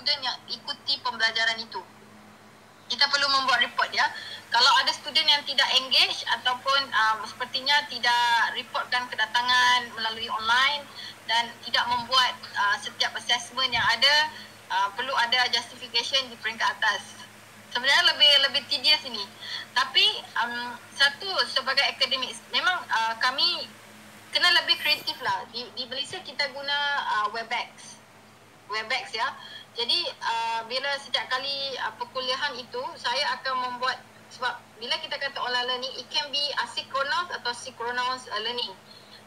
student yang ikuti pembelajaran itu. Kita perlu membuat report ya. Kalau ada student yang tidak engage ataupun sepertinya tidak reportkan kedatangan melalui online dan tidak membuat setiap assessment yang ada, perlu ada justification di peringkat atas. Sebenarnya lebih tedious ini. Tapi satu, sebagai akademik, memang kami kena lebih kreatif lah. Di Malaysia kita guna Webex ya. Jadi bila setiap kali perkuliahan itu, saya akan membuat, sebab bila kita kata online learning, it can be asynchronous atau synchronous learning.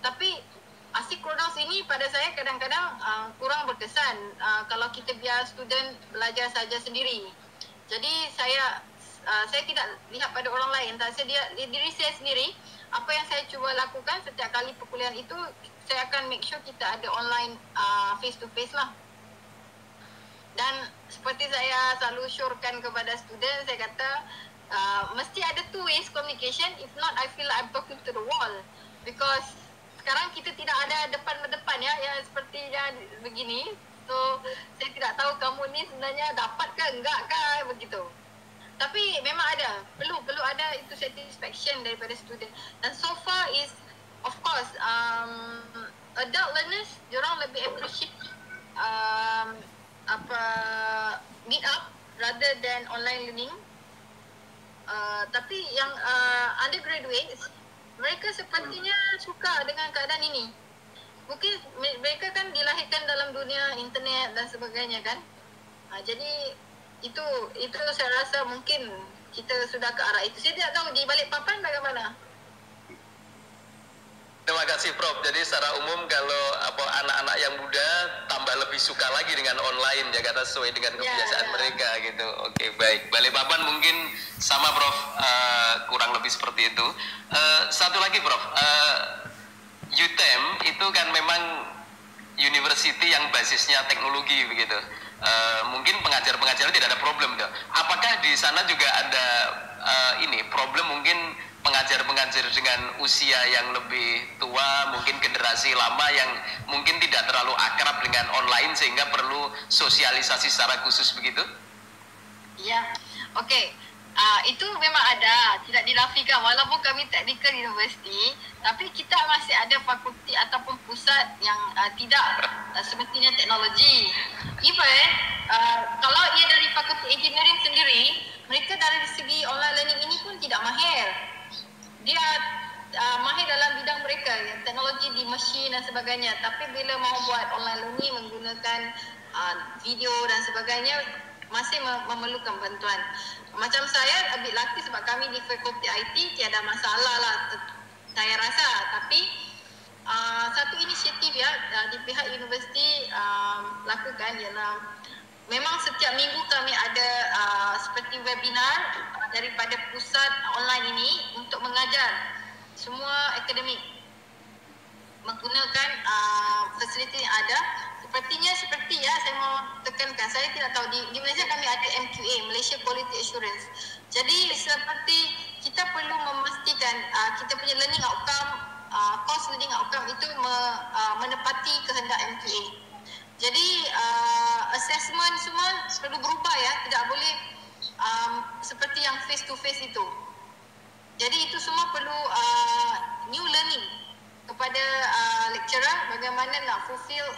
Tapi asynchronous ini pada saya kadang-kadang kurang berkesan kalau kita biar student belajar saja sendiri. Jadi saya tidak lihat pada orang lain, saya diri saya sendiri. Apa yang saya cuba lakukan setiap kali perkuliahan itu, saya akan make sure kita ada online face to face lah. Dan seperti saya selalu syorkan kepada student, saya kata mesti ada two ways communication. If not, I feel like I'm talking to the wall. Because sekarang kita tidak ada depan-depan ya, yang sepertinya begini. So, saya tidak tahu kamu ni sebenarnya dapat ke enggak ke begitu. Tapi memang ada, perlu ada itu satisfaction daripada student. Dan so far is, of course, adult learners, diorang lebih appreciate meet up rather than online learning. Tapi yang undergraduates, mereka sepertinya suka dengan keadaan ini. Mungkin mereka kan dilahirkan dalam dunia internet dan sebagainya kan. Jadi itu saya rasa mungkin kita sudah ke arah itu. Saya tidak tahu di Balikpapan bagaimana. Terima kasih Prof. Jadi secara umum kalau anak-anak yang muda tambah lebih suka lagi dengan online ya, karena sesuai dengan kebiasaan mereka gitu. Oke, baik. Balikpapan mungkin sama Prof, kurang lebih seperti itu. Satu lagi Prof, UTM itu kan memang university yang basisnya teknologi begitu. Mungkin pengajar-pengajar tidak ada problem tuh. Apakah di sana juga ada problem mungkin pengajar-pengajar dengan usia yang lebih tua, mungkin generasi lama yang mungkin tidak terlalu akrab dengan online sehingga perlu sosialisasi secara khusus begitu? Ya, okey. Itu memang ada, tidak dinafikan. Walaupun kami technical university, tapi kita masih ada fakulti ataupun pusat yang tidak semestinya teknologi. Even kalau ia dari fakulti engineering sendiri, mereka dari segi online learning ini pun tidak mahir. Dia mahir dalam bidang mereka, teknologi di mesin dan sebagainya. Tapi bila mau buat online learning menggunakan video dan sebagainya, masih memerlukan bantuan. Macam saya lebih laki sebab kami di fakulti IT tiada masalah lah saya rasa. Tapi satu inisiatif ya di pihak universiti lakukan ialah memang setiap minggu kami ada seperti webinar daripada pusat online ini untuk mengajar semua akademik menggunakan fasiliti yang ada. Seperti ya, saya mau tekankan, saya tidak tahu di Malaysia kami ada MQA, Malaysia Quality Assurance. Jadi seperti kita perlu memastikan kita punya learning outcome, course learning outcome itu menepati kehendak MQA. Jadi assessment semua perlu berubah ya, tidak boleh seperti yang face to face itu. Jadi itu semua perlu new learning kepada lecturer bagaimana nak fulfill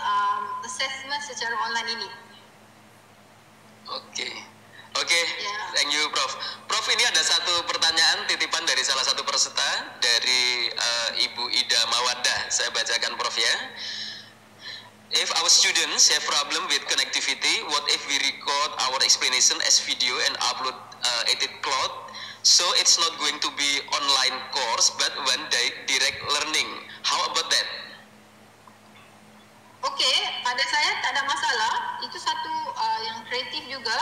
assessment secara online ini. Oke, thank you Prof. Prof, ini ada satu pertanyaan titipan dari salah satu peserta dari Ibu Ida Mawaddah. Saya bacakan Prof ya. If our students have problem with connectivity, what if we record our explanation as video and upload edit cloud? So it's not going to be online course but one direct learning. How about that? Okey, pada saya tak ada masalah. Itu satu yang kreatif juga.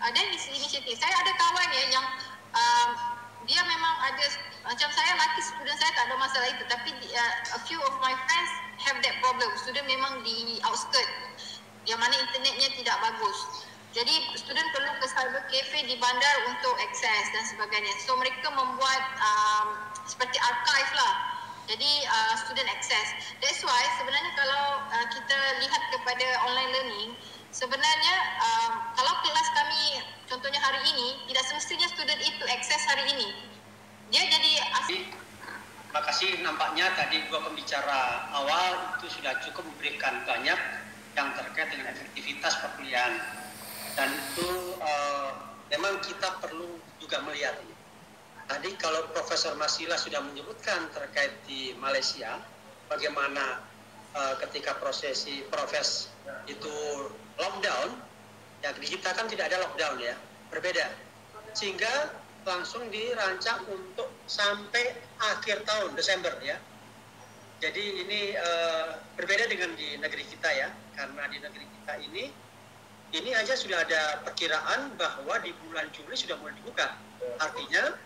Dan inisiatif. Saya ada kawan ya yang dia memang ada, macam saya laki student saya tak ada masalah itu, tapi a few of my friends have that problem. Student memang di outskirt yang mana internetnya tidak bagus. Jadi student perlu ke cyber cafe di bandar untuk akses dan sebagainya. So mereka membuat seperti archive lah. Jadi student access. That's why sebenarnya kalau kita lihat kepada online learning, sebenarnya kalau kelas kami contohnya hari ini, tidak semestinya student itu akses hari ini. Dia jadi terima kasih, nampaknya tadi dua pembicara awal itu sudah cukup memberikan banyak yang terkait dengan efektivitas perkuliahan, dan itu memang kita perlu juga melihat ini. Tadi kalau Profesor Masila sudah menyebutkan terkait di Malaysia bagaimana ketika prosesi profes itu lockdown, ya di kita kan tidak ada lockdown ya, berbeda, sehingga langsung dirancang untuk sampai akhir tahun Desember ya. Jadi ini berbeda dengan di negeri kita ya, karena di negeri kita ini aja sudah ada perkiraan bahwa di bulan Juli sudah mulai dibuka. Artinya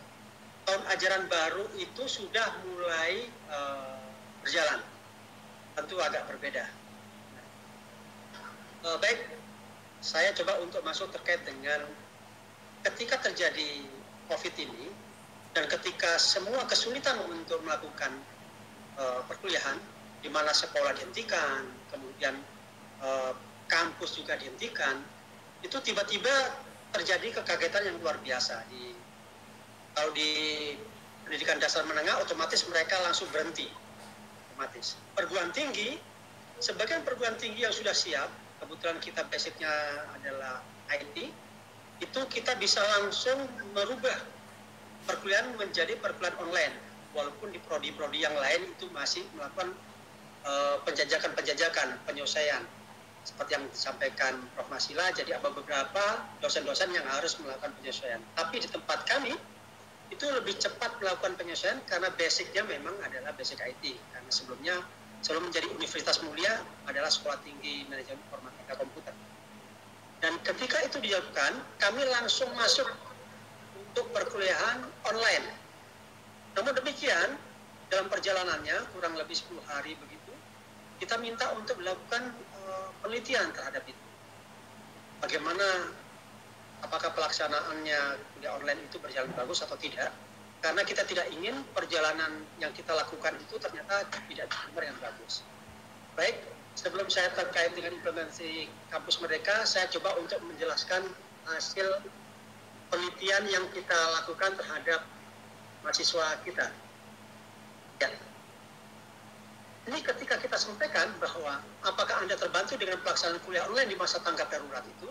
tahun ajaran baru itu sudah mulai berjalan. Tentu agak berbeda. Baik, saya coba untuk masuk terkait dengan ketika terjadi COVID ini dan ketika semua kesulitan untuk melakukan perkuliahan, di mana sekolah dihentikan, kemudian kampus juga dihentikan, itu tiba-tiba terjadi kekagetan yang luar biasa. Kalau di pendidikan dasar menengah, otomatis mereka langsung berhenti. Otomatis. Perguruan tinggi, sebagian perguruan tinggi yang sudah siap, kebetulan kita basicnya adalah IT, itu kita bisa langsung merubah perkuliahan menjadi perkuliahan online, walaupun di prodi-prodi yang lain itu masih melakukan penjajakan, penyelesaian seperti yang disampaikan Prof. Masila. Jadi ada beberapa dosen-dosen yang harus melakukan penyesuaian, tapi di tempat kami itu lebih cepat melakukan penyesuaian karena basicnya memang adalah basic IT, karena sebelum menjadi Universitas Mulia adalah Sekolah Tinggi Manajemen Informatika Komputer. Dan ketika itu dilakukan, kami langsung masuk untuk perkuliahan online. Namun demikian, dalam perjalanannya kurang lebih 10 hari begitu, kita minta untuk melakukan penelitian terhadap itu. Bagaimana, apakah pelaksanaannya kuliah online itu berjalan bagus atau tidak? Karena kita tidak ingin perjalanan yang kita lakukan itu ternyata tidak dengan bagus. Baik, sebelum saya terkait dengan implementasi kampus mereka, saya coba untuk menjelaskan hasil penelitian yang kita lakukan terhadap mahasiswa kita. Ya. Ini ketika kita sampaikan bahwa apakah Anda terbantu dengan pelaksanaan kuliah online di masa tanggap darurat itu,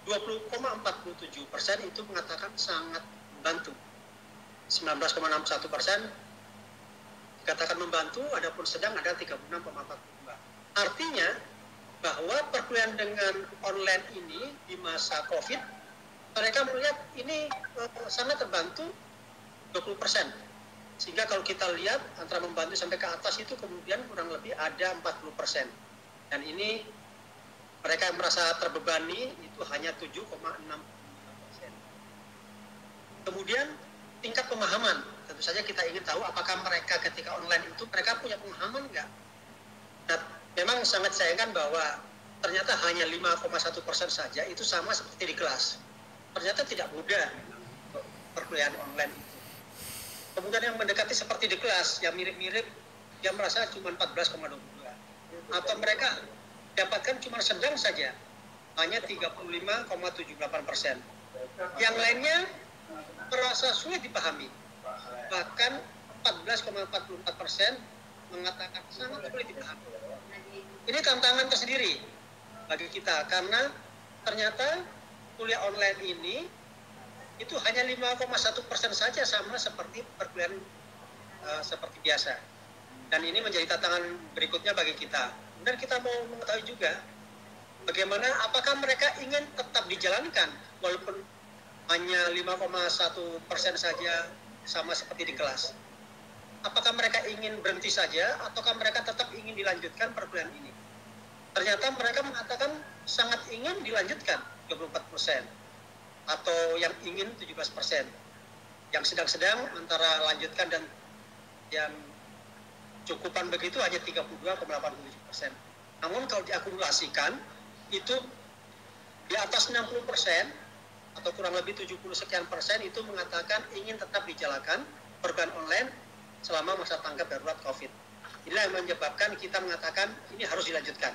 20,47% itu mengatakan sangat membantu. 19,61% dikatakan membantu, adapun sedang ada 36,42. Artinya bahwa perkuliahan dengan online ini di masa COVID, mereka melihat ini sangat terbantu 20%. Sehingga kalau kita lihat antara membantu sampai ke atas itu kemudian kurang lebih ada 40%. Dan ini mereka yang merasa terbebani itu hanya 7,65%. Kemudian tingkat pemahaman, tentu saja kita ingin tahu apakah mereka ketika online itu mereka punya pemahaman enggak. Nah, memang sangat sayangkan bahwa ternyata hanya 5,1% saja itu sama seperti di kelas. Ternyata tidak mudah untuk perkuliahan online itu. Kemudian yang mendekati seperti di kelas, yang mirip-mirip, dia merasa cuma 14,22. Atau mereka dapatkan cuma sedang saja, hanya 35,78%. Yang lainnya merasa sulit dipahami, bahkan 14,44% mengatakan sangat sulit dipahami. Ini tantangan tersendiri bagi kita, karena ternyata kuliah online ini itu hanya 5,1% saja sama seperti perkuliahan seperti biasa. Dan ini menjadi tantangan berikutnya bagi kita. Dan kita mau mengetahui juga bagaimana apakah mereka ingin tetap dijalankan walaupun hanya 5,1% saja sama seperti di kelas. Apakah mereka ingin berhenti saja ataukah mereka tetap ingin dilanjutkan perkuliahan ini? Ternyata mereka mengatakan sangat ingin dilanjutkan 24%, atau yang ingin 17%. Yang sedang-sedang antara lanjutkan dan yang cukupan begitu hanya 32,87%. Namun kalau diakumulasikan itu di atas 60% atau kurang lebih 70 sekian persen itu mengatakan ingin tetap dijalankan perkuliahan online selama masa tanggap darurat COVID. Inilah yang menyebabkan kita mengatakan ini harus dilanjutkan.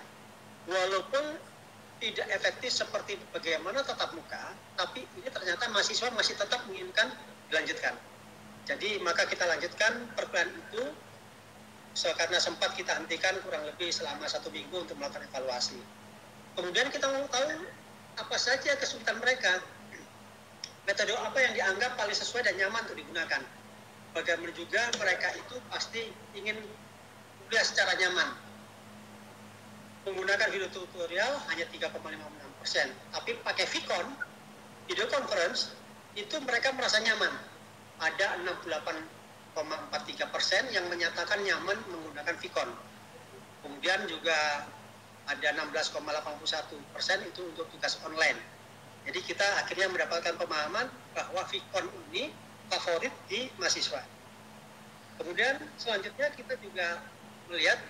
walaupun tidak efektif seperti bagaimana tatap muka, tapi ini ternyata mahasiswa masih tetap menginginkan dilanjutkan. Jadi maka kita lanjutkan perkuliahan itu karena sempat kita hentikan kurang lebih selama 1 minggu untuk melakukan evaluasi. Kemudian kita mau tahu apa saja kesulitan mereka, metode apa yang dianggap paling sesuai dan nyaman untuk digunakan. Bagaimana juga mereka itu pasti ingin kuliah secara nyaman. Menggunakan video tutorial hanya 3,56%, tapi pakai Vicon, video conference, itu mereka merasa nyaman. Ada 68,43% yang menyatakan nyaman menggunakan Vicon. Kemudian juga ada 16,81% itu untuk tugas online. Jadi kita akhirnya mendapatkan pemahaman bahwa Vicon ini favorit di mahasiswa. Kemudian selanjutnya kita juga melihat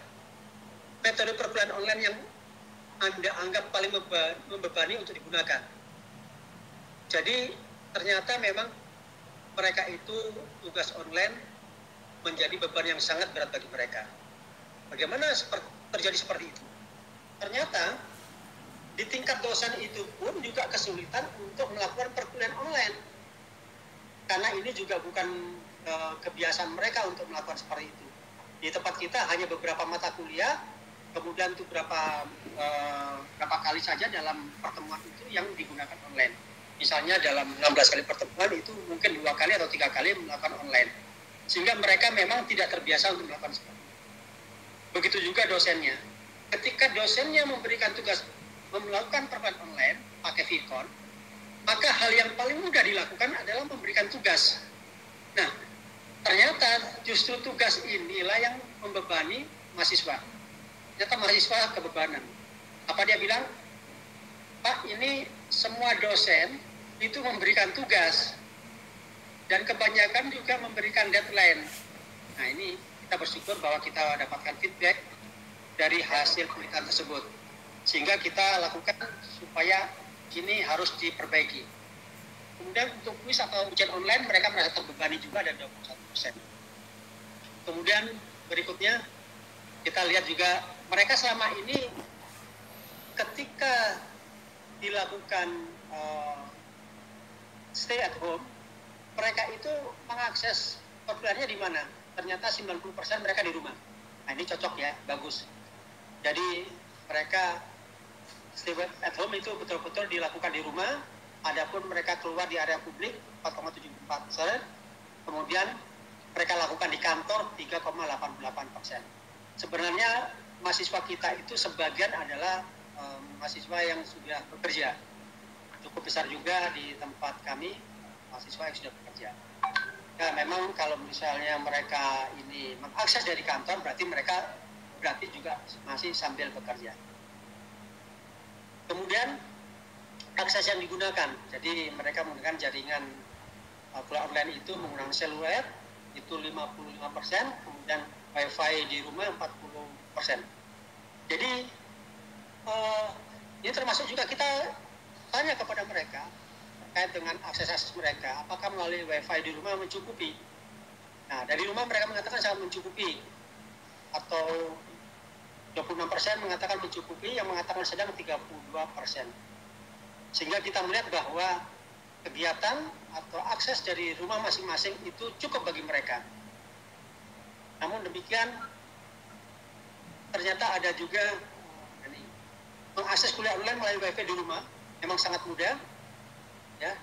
metode perkuliahan online yang Anda anggap paling membebani untuk digunakan. Jadi ternyata memang mereka itu tugas online menjadi beban yang sangat berat bagi mereka. Bagaimana terjadi seperti itu? Ternyata di tingkat dosen itu pun juga kesulitan untuk melakukan perkuliahan online. Karena ini juga bukan kebiasaan mereka untuk melakukan seperti itu. Di tempat kita hanya beberapa mata kuliah, kemudian itu berapa kali saja dalam pertemuan itu yang digunakan online. Misalnya dalam 16 kali pertemuan itu mungkin 2 kali atau 3 kali melakukan online. Sehingga mereka memang tidak terbiasa untuk melakukan seperti itu. Begitu juga dosennya. Ketika dosennya memberikan tugas melakukan perkuliahan online pakai Vicon, maka hal yang paling mudah dilakukan adalah memberikan tugas. Nah, ternyata justru tugas inilah yang membebani mahasiswa. Ternyata mahasiswa kebebanan. Apa dia bilang? Pak, ini semua dosen itu memberikan tugas dan kebanyakan juga memberikan deadline. Nah, ini kita bersyukur bahwa kita dapatkan feedback dari hasil penelitian tersebut, sehingga kita lakukan supaya ini harus diperbaiki. Kemudian untuk kuis atau ujian online mereka merasa terbebani juga ada 21%. Kemudian berikutnya kita lihat juga mereka selama ini ketika dilakukan stay at home, mereka itu mengakses perkuliahannya di mana? Ternyata 90% mereka di rumah. Nah, ini cocok ya, bagus. Jadi mereka stay at home itu betul-betul dilakukan di rumah. Adapun mereka keluar di area publik 4,74%, kemudian mereka lakukan di kantor 3,88%. Sebenarnya mahasiswa kita itu sebagian adalah mahasiswa yang sudah bekerja. Cukup besar juga di tempat kami mahasiswa yang sudah bekerja. Ya, memang kalau misalnya mereka ini mengakses dari kantor, berarti mereka juga masih sambil bekerja. Kemudian akses yang digunakan, jadi mereka menggunakan jaringan kuliah online itu menggunakan seluler itu 55%, kemudian wifi di rumah 40%. Jadi ini termasuk juga kita tanya kepada mereka terkait dengan akses mereka, apakah melalui wifi di rumah mencukupi. Nah, dari rumah mereka mengatakan sangat mencukupi, atau 26% mengatakan mencukupi, yang mengatakan sedang 32%. Sehingga kita melihat bahwa kegiatan atau akses dari rumah masing-masing itu cukup bagi mereka. Namun demikian, ternyata ada juga mengakses kuliah online melalui wifi di rumah memang sangat mudah. Ya,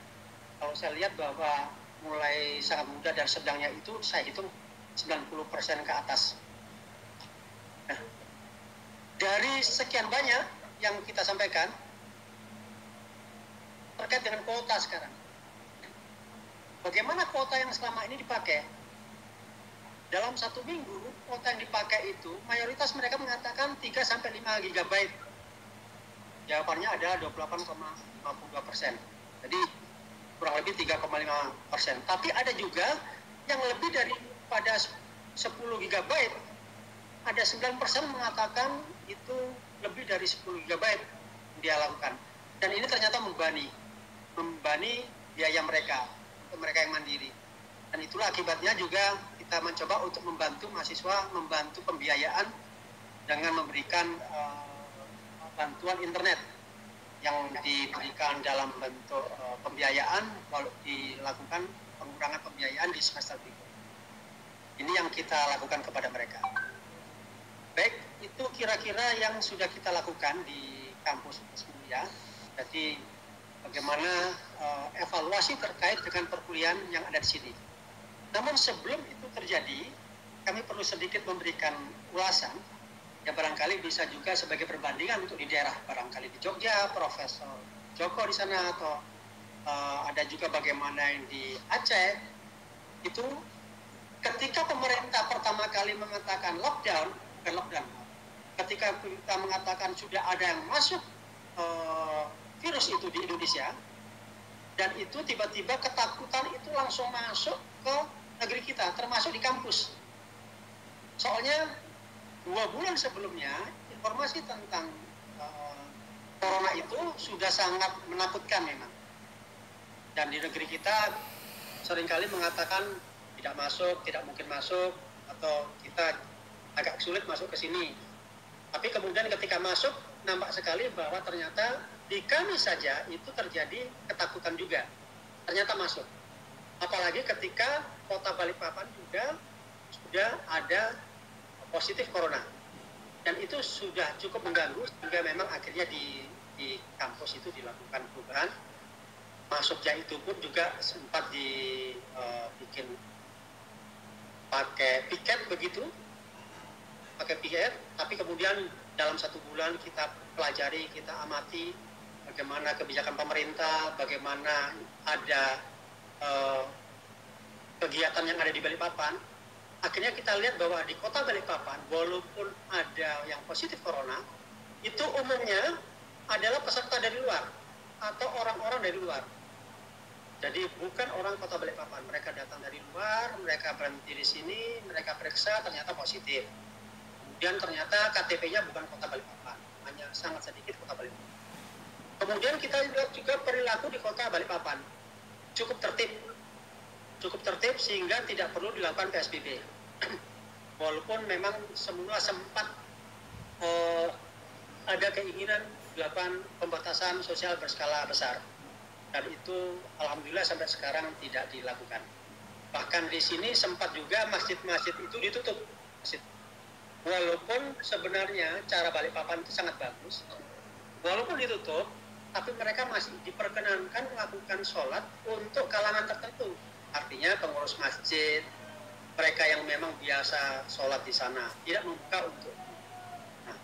kalau saya lihat bahwa mulai sangat mudah dan sedangnya itu saya hitung 90% ke atas. Nah, dari sekian banyak yang kita sampaikan terkait dengan kuota sekarang. Bagaimana kuota yang selama ini dipakai? Dalam 1 minggu, kuota yang dipakai itu mayoritas mereka mengatakan 3-5 GB. Jawabannya adalah 28,52%. Jadi kurang lebih 3,5%. Tapi ada juga yang lebih daripada 10 GB. Ada 9% mengatakan itu lebih dari 10 GB dia lakukan. Dan ini ternyata membebani biaya mereka, untuk mereka yang mandiri. Dan itulah akibatnya juga kita mencoba untuk membantu mahasiswa, membantu pembiayaan dengan memberikan bantuan internet yang diberikan dalam bentuk pembiayaan, lalu dilakukan pengurangan pembiayaan di semester berikut. Ini yang kita lakukan kepada mereka. Baik, itu kira-kira yang sudah kita lakukan di kampus Mulia. Jadi bagaimana evaluasi terkait dengan perkuliahan yang ada di sini. Namun sebelum itu terjadi, kami perlu sedikit memberikan ulasan. Ya barangkali bisa juga sebagai perbandingan untuk di daerah, barangkali di Jogja, Profesor Joko di sana, atau ada juga bagaimana yang di Aceh. Itu ketika pemerintah pertama kali mengatakan lockdown, bukan lockdown, ketika kita mengatakan sudah ada yang masuk virus itu di Indonesia, dan itu tiba-tiba ketakutan itu langsung masuk ke negeri kita, termasuk di kampus. Soalnya 2 bulan sebelumnya informasi tentang corona itu sudah sangat menakutkan memang. Dan di negeri kita seringkali mengatakan tidak masuk, tidak mungkin masuk, atau kita agak sulit masuk ke sini. Tapi kemudian ketika masuk, nampak sekali bahwa ternyata di kami saja itu terjadi ketakutan juga. Ternyata masuk. Apalagi ketika kota Balikpapan juga sudah ada positif corona. Dan itu sudah cukup mengganggu, sehingga memang akhirnya di kampus itu dilakukan perubahan. Masuknya itu pun juga sempat dibikin pakai piket begitu, pakai piket, tapi kemudian dalam 1 bulan kita pelajari, kita amati bagaimana kebijakan pemerintah, bagaimana ada kegiatan yang ada di Balikpapan. Akhirnya kita lihat bahwa di kota Balikpapan, walaupun ada yang positif corona, itu umumnya adalah peserta dari luar atau orang-orang dari luar. Jadi bukan orang kota Balikpapan, mereka datang dari luar, mereka berhenti di sini, mereka periksa, ternyata positif. Kemudian ternyata KTP-nya bukan kota Balikpapan, hanya sangat sedikit kota Balikpapan. Kemudian kita lihat juga perilaku di kota Balikpapan, cukup tertib sehingga tidak perlu dilakukan PSBB. Walaupun memang semula sempat ada keinginan dilakukan pembatasan sosial berskala besar, dan itu alhamdulillah sampai sekarang tidak dilakukan. Bahkan di sini sempat juga masjid-masjid itu ditutup. Walaupun sebenarnya cara Balikpapan itu sangat bagus, walaupun ditutup, tapi mereka masih diperkenankan melakukan sholat untuk kalangan tertentu. Artinya pengurus masjid, mereka yang memang biasa sholat di sana, tidak membuka untuk. Nah,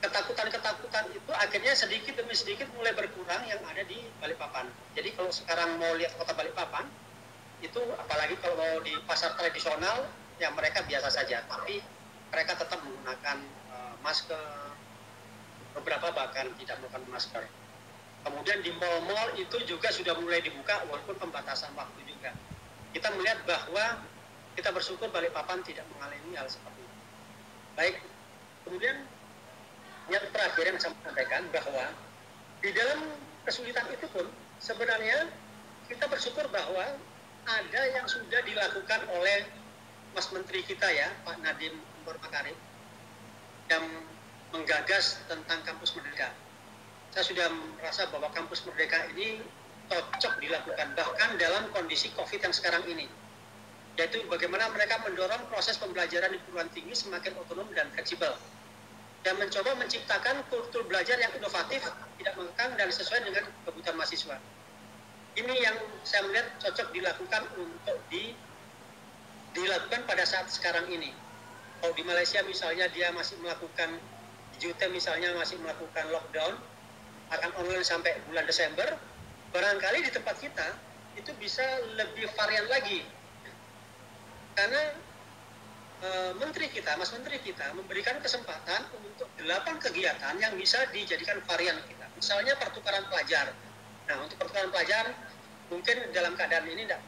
ketakutan-ketakutan itu akhirnya sedikit demi sedikit mulai berkurang yang ada di Balikpapan. Jadi kalau sekarang mau lihat kota Balikpapan, itu apalagi kalau mau di pasar tradisional, ya mereka biasa saja, tapi mereka tetap menggunakan masker, beberapa bahkan tidak menggunakan masker. Kemudian di mal-mal itu juga sudah mulai dibuka walaupun pembatasan waktu juga. Kita melihat bahwa kita bersyukur Balikpapan tidak mengalami hal seperti itu. Baik, kemudian yang terakhir yang saya sampaikan bahwa di dalam kesulitan itu pun sebenarnya kita bersyukur bahwa ada yang sudah dilakukan oleh Mas Menteri kita ya, Pak Nadiem Makarim, yang menggagas tentang Kampus Merdeka. Saya sudah merasa bahwa Kampus Merdeka ini cocok dilakukan bahkan dalam kondisi COVID yang sekarang ini, yaitu bagaimana mereka mendorong proses pembelajaran di perguruan tinggi semakin otonom dan fleksibel, dan mencoba menciptakan kultur belajar yang inovatif, tidak mengekang dan sesuai dengan kebutuhan mahasiswa. Ini yang saya melihat cocok dilakukan untuk dilakukan pada saat sekarang ini. Kalau di Malaysia misalnya dia masih melakukan, di JUTE misalnya masih melakukan lockdown, akan online sampai bulan Desember, barangkali di tempat kita itu bisa lebih varian lagi. Karena Menteri kita, Mas Menteri kita memberikan kesempatan untuk 8 kegiatan yang bisa dijadikan varian kita. Misalnya pertukaran pelajar. Nah, untuk pertukaran pelajar mungkin dalam keadaan ini tidak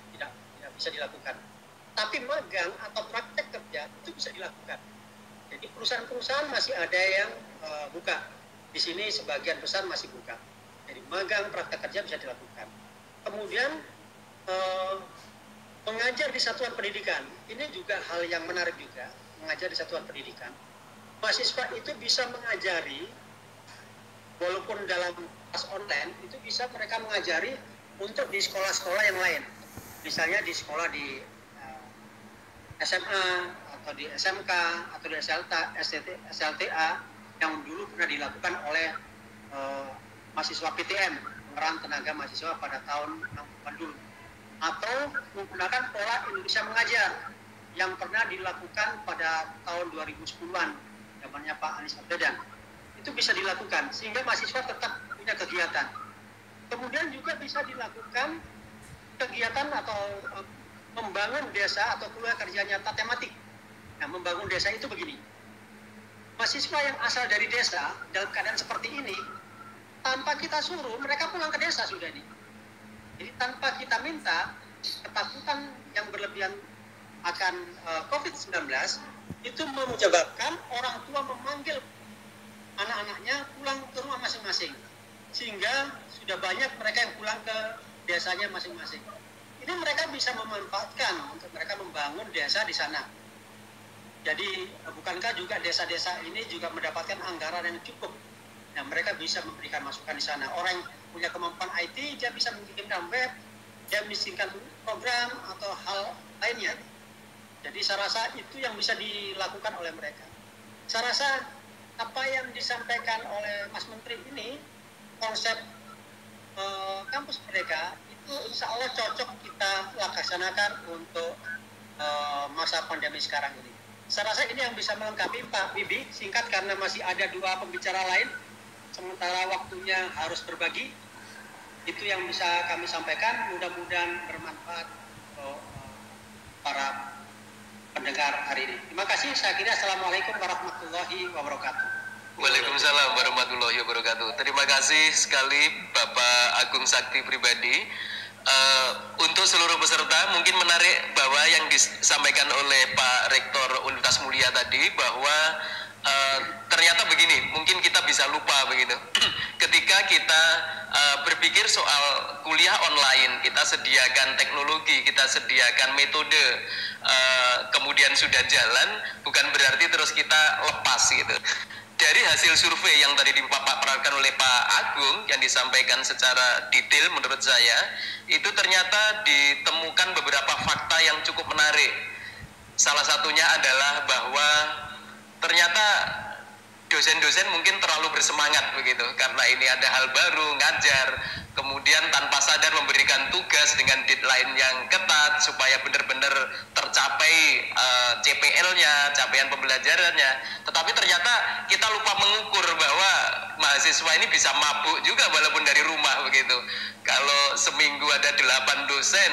bisa dilakukan. Tapi magang atau praktek kerja itu bisa dilakukan. Jadi perusahaan-perusahaan masih ada yang buka. Di sini sebagian besar masih buka. Jadi magang, praktek kerja bisa dilakukan. Kemudian mengajar di satuan pendidikan. Ini juga hal yang menarik juga, mengajar di satuan pendidikan. Mahasiswa itu bisa mengajari walaupun dalam kelas online itu bisa mereka mengajari untuk di sekolah-sekolah yang lain, misalnya di sekolah di SMA atau di SMK atau di SLTA yang dulu pernah dilakukan oleh mahasiswa PTM, pengerahan tenaga mahasiswa pada tahun 60-an dulu, atau menggunakan pola Indonesia Mengajar yang pernah dilakukan pada tahun 2010-an zamannya Pak Anies Baswedan. Itu bisa dilakukan sehingga mahasiswa tetap punya kegiatan. Kemudian juga bisa dilakukan kegiatan atau membangun desa atau kuliah kerja nyata tematik. Nah, membangun desa itu begini. Mahasiswa yang asal dari desa dalam keadaan seperti ini, tanpa kita suruh mereka pulang ke desa sudah nih. Jadi tanpa kita minta, ketakutan yang berlebihan akan COVID-19 itu menyebabkan orang tua memanggil anak-anaknya pulang ke rumah masing-masing, sehingga sudah banyak mereka yang pulang ke desanya masing-masing. Ini mereka bisa memanfaatkan untuk mereka membangun desa di sana. Jadi bukankah juga desa-desa ini juga mendapatkan anggaran yang cukup? Nah, mereka bisa memberikan masukan di sana. Orang yang punya kemampuan IT, dia bisa membikinkan web, dia membikinkan program atau hal lainnya. Jadi saya rasa itu yang bisa dilakukan oleh mereka. Saya rasa apa yang disampaikan oleh Mas Menteri ini, konsep kampus merdeka, itu insya Allah cocok kita laksanakan untuk masa pandemi sekarang ini. Saya rasa ini yang bisa melengkapi Pak Bibi, singkat karena masih ada 2 pembicara lain, sementara waktunya harus berbagi. Itu yang bisa kami sampaikan, mudah-mudahan bermanfaat untuk para pendengar hari ini. Terima kasih, saya kira Assalamualaikum warahmatullahi wabarakatuh. Waalaikumsalam warahmatullahi wabarakatuh. Terima kasih sekali Bapak Agung Sakti Pribadi. Untuk seluruh peserta mungkin menarik bahwa yang disampaikan oleh Pak Rektor Universitas Mulia tadi bahwa ternyata begini, mungkin kita bisa lupa begitu. Ketika kita berpikir soal kuliah online, kita sediakan teknologi, kita sediakan metode, kemudian sudah jalan, bukan berarti terus kita lepas gitu. Dari hasil survei yang tadi dipaparkan oleh Pak Agung yang disampaikan secara detail menurut saya, itu ternyata ditemukan beberapa fakta yang cukup menarik. Salah satunya adalah bahwa ternyata dosen-dosen mungkin terlalu bersemangat begitu karena ini ada hal baru, ngajar, kemudian tanpa sadar memberikan tugas dengan deadline yang ketat supaya benar-benar tercapai CPL-nya, capaian pembelajarannya. Tetapi ternyata kita lupa mengukur bahwa mahasiswa ini bisa mabuk juga walaupun dari rumah begitu. Kalau seminggu ada 8 dosen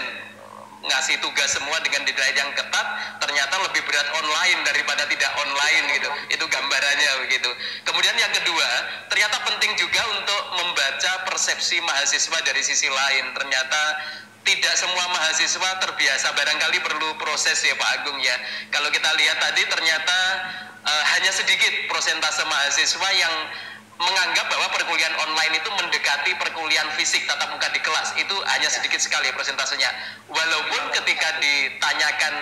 ngasih tugas semua dengan deadline yang ketat, ternyata lebih berat online daripada tidak online gitu. Itu gambarannya begitu. Kemudian yang kedua, ternyata penting juga untuk membaca persepsi mahasiswa dari sisi lain. Ternyata tidak semua mahasiswa terbiasa, barangkali perlu proses ya Pak Agung ya. Kalau kita lihat tadi ternyata hanya sedikit persentase mahasiswa yang menganggap bahwa perkuliahan online itu mendekati perkuliahan fisik tatap muka di kelas. Itu hanya sedikit sekali persentasenya. Walaupun ketika ditanyakan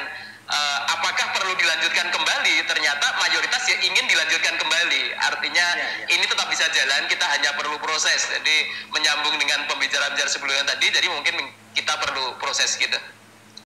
apakah perlu dilanjutkan kembali, ternyata mayoritas ya ingin dilanjutkan kembali. Artinya ini tetap bisa jalan, kita hanya perlu proses. Jadi menyambung dengan pembicaraan sebelumnya tadi, jadi mungkin kita perlu proses gitu.